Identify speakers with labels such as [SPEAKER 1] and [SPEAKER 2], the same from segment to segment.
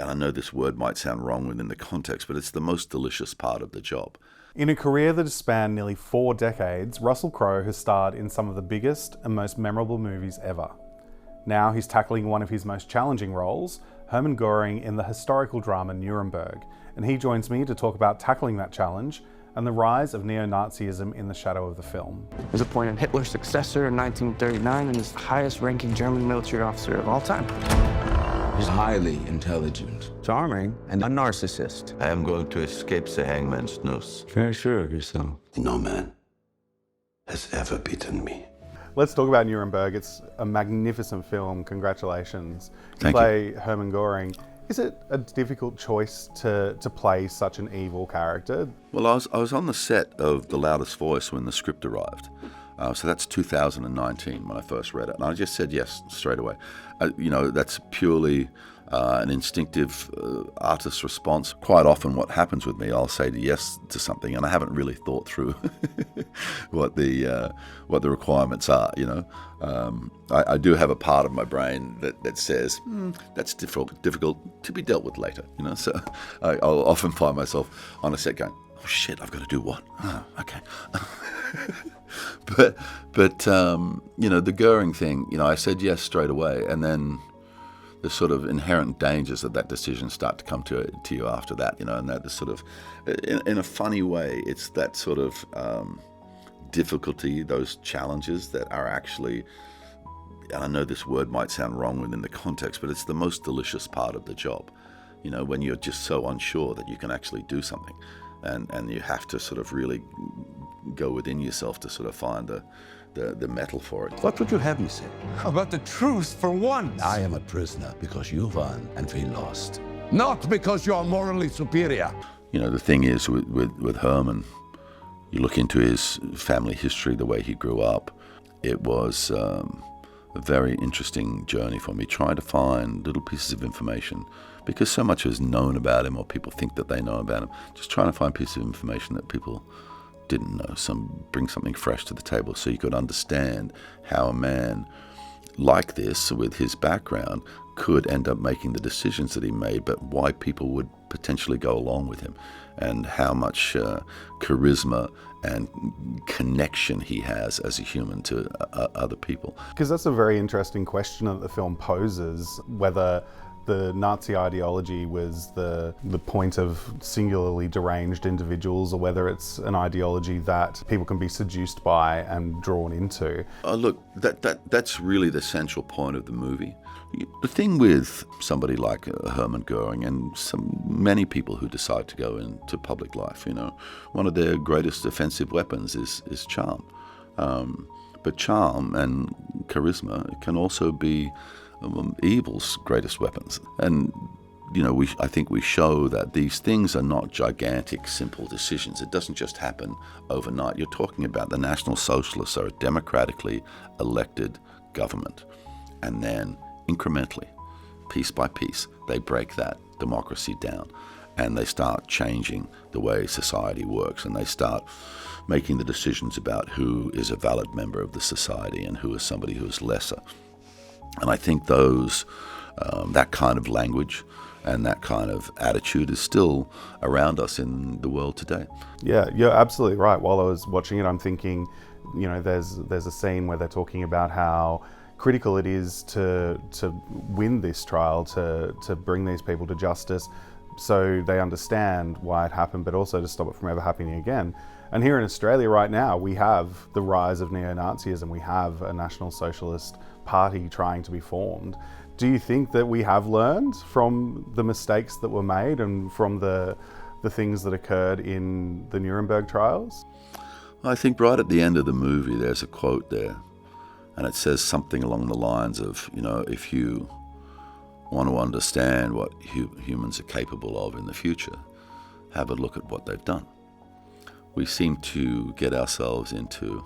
[SPEAKER 1] and I know this word might sound wrong within the context, but it's the most delicious part of the job.
[SPEAKER 2] In a career that has spanned nearly 4 decades, Russell Crowe has starred in some of the biggest and most memorable movies ever. Now he's tackling one of his most challenging roles, Hermann Göring in the historical drama Nuremberg, and he joins me to talk about tackling that challenge and the rise of Neo-Nazism in the shadow of the film.
[SPEAKER 3] He was appointed Hitler's successor in 1939 and is the highest-ranking German military officer of all time.
[SPEAKER 4] He's highly intelligent,
[SPEAKER 3] Charming, and a narcissist.
[SPEAKER 1] I am going to escape the hangman's noose.
[SPEAKER 4] very sure of yourself.
[SPEAKER 5] No man has ever beaten me.
[SPEAKER 2] Let's talk about Nuremberg. It's a magnificent film. Congratulations.
[SPEAKER 1] Thank
[SPEAKER 2] you play Hermann Göring. Is it a difficult choice to play such an evil character?
[SPEAKER 1] Well, I was on the set of The Loudest Voice when the script arrived. So that's 2019 when I first read it. And I just said yes straight away. That's purely an instinctive artist's response. Quite often what happens with me, I'll say yes to something and I haven't really thought through what the requirements are, I do have a part of my brain that says, that's difficult to be dealt with later, So I'll often find myself on a set going, oh shit, I've got to do what? Oh, okay. But the Göring thing, I said yes straight away, and then the sort of inherent dangers of that decision start to come to you after that, and that is sort of, in a funny way, it's that sort of difficulty, those challenges that are actually, and I know this word might sound wrong within the context, but it's the most delicious part of the job, when you're just so unsure that you can actually do something. And you have to sort of really go within yourself to sort of find the metal for it.
[SPEAKER 5] What would you have me say?
[SPEAKER 4] About the truth for once.
[SPEAKER 5] I am a prisoner because you won and we lost. Not because you are morally superior.
[SPEAKER 1] The thing is with Hermann, you look into his family history, the way he grew up, it was a very interesting journey for me, trying to find little pieces of information, because so much is known about him, or people think that they know about him. Just trying to find pieces of information that people didn't know, bring something fresh to the table, so you could understand how a man like this, with his background, could end up making the decisions that he made, but why people would potentially go along with him, and how much charisma and connection he has as a human to other people.
[SPEAKER 2] Because that's a very interesting question that the film poses, whether the Nazi ideology was the point of singularly deranged individuals, or whether it's an ideology that people can be seduced by and drawn into.
[SPEAKER 1] Look, that's really the central point of the movie. The thing with somebody like Hermann Göring and many people who decide to go into public life, one of their greatest offensive weapons is charm. But charm and charisma can also be evil's greatest weapons. And I think we show that these things are not gigantic, simple decisions. It doesn't just happen overnight. You're talking about the National Socialists are a democratically elected government, and then incrementally, piece by piece, they break that democracy down and they start changing the way society works, and they start making the decisions about who is a valid member of the society and who is somebody who is lesser. And I think that kind of language and that kind of attitude is still around us in the world today.
[SPEAKER 2] Yeah, you're absolutely right. While I was watching it, I'm thinking, there's a scene where they're talking about how critical it is to win this trial, to bring these people to justice, so they understand why it happened, but also to stop it from ever happening again. And here in Australia right now, we have the rise of Neo-Nazism. We have a National Socialist Party trying to be formed. Do you think that we have learned from the mistakes that were made and from the things that occurred in the Nuremberg trials?
[SPEAKER 1] I think right at the end of the movie, there's a quote there, and it says something along the lines of, if you want to understand what humans are capable of in the future, have a look at what they've done. We seem to get ourselves into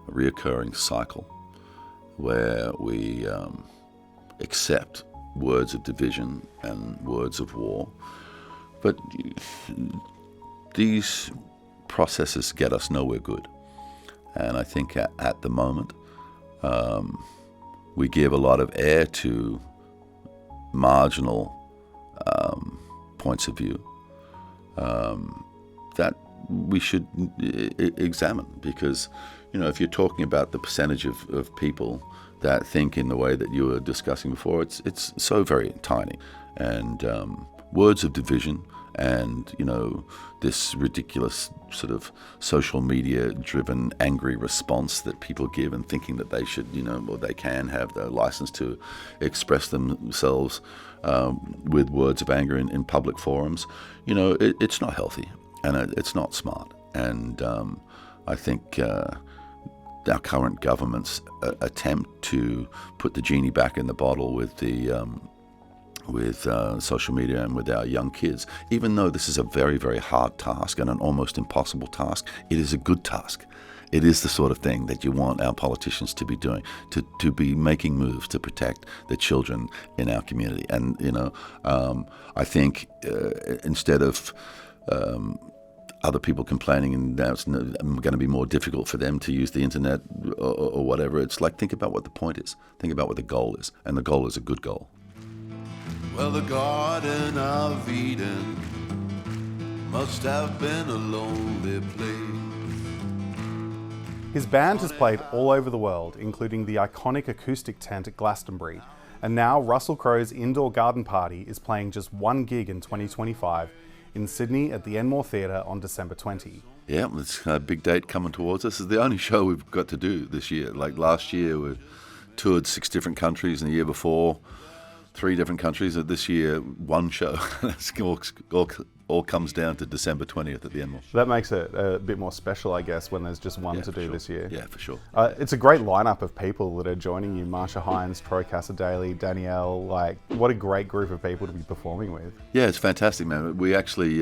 [SPEAKER 1] a reoccurring cycle where we accept words of division and words of war, but these processes get us nowhere good. And I think at the moment, we give a lot of air to marginal points of view that we should examine, because if you're talking about the percentage of people that think in the way that you were discussing before, it's so very tiny, and words of division and this ridiculous sort of social media driven angry response that people give, and thinking that they should or they can have the license to express themselves with words of anger in public forums, it's not healthy, and it's not smart. And I think our current government's attempt to put the genie back in the bottle with social media and with our young kids, even though this is a very, very hard task and an almost impossible task, it is a good task. It is the sort of thing that you want our politicians to be doing, to be making moves to protect the children in our community. And I think instead of other people complaining and now it's going to be more difficult for them to use the internet or whatever, it's like, think about what the point is. Think about what the goal is. And the goal is a good goal.
[SPEAKER 6] Well, the Garden of Eden must have been a lonely place.
[SPEAKER 2] His band has played all over the world, including the iconic acoustic tent at Glastonbury. And now Russell Crowe's Indoor Garden Party is playing just one gig in 2025 in Sydney at the Enmore Theatre on December 20.
[SPEAKER 1] Yeah, it's a big date coming towards us. It's the only show we've got to do this year. Like last year, we toured 6 different countries, and the year before, 3 different countries. This year, one show. It all comes down to December 20th at the Enmore.
[SPEAKER 2] That makes it a bit more special, I guess, when there's just one to do
[SPEAKER 1] sure.
[SPEAKER 2] this year.
[SPEAKER 1] Yeah, for sure.
[SPEAKER 2] It's a great lineup of people that are joining you. Marsha Hines, Troy Cassadaly, Danielle. What a great group of people to be performing with.
[SPEAKER 1] Yeah, it's fantastic, man. We actually,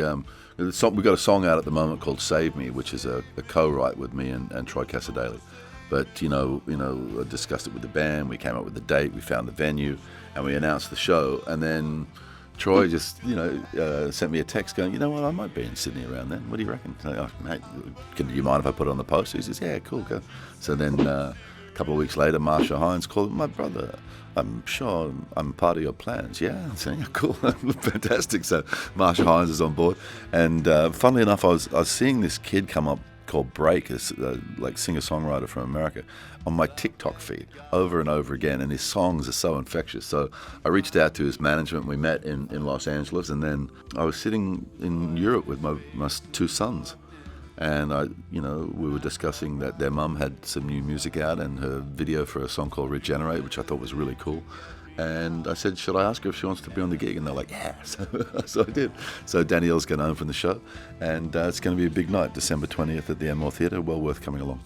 [SPEAKER 1] we've got a song out at the moment called Save Me, which is a co-write with me and Troy Cassadaly. But, I discussed it with the band, we came up with the date, we found the venue, and we announced the show. And then Troy just, sent me a text going, I might be in Sydney around then. What do you reckon? So, mate, do you mind if I put it on the post? He says, yeah, cool, go. So then a couple of weeks later, Marsha Hines called, my brother, I'm sure I'm part of your plans. Yeah, so, yeah, cool, fantastic. So Marsha Hines is on board. And funnily enough, I was seeing this kid come up called Break, a singer-songwriter from America, on my TikTok feed over and over again, and his songs are so infectious. So I reached out to his management. We met in Los Angeles, and then I was sitting in Europe with my 2 sons, and we were discussing that their mum had some new music out and her video for a song called Regenerate, which I thought was really cool. And I said, should I ask her if she wants to be on the gig? And they're like, yeah. So I did. So Danielle's going home from the show, and it's going to be a big night, December 20th at the Enmore Theatre. Well worth coming along.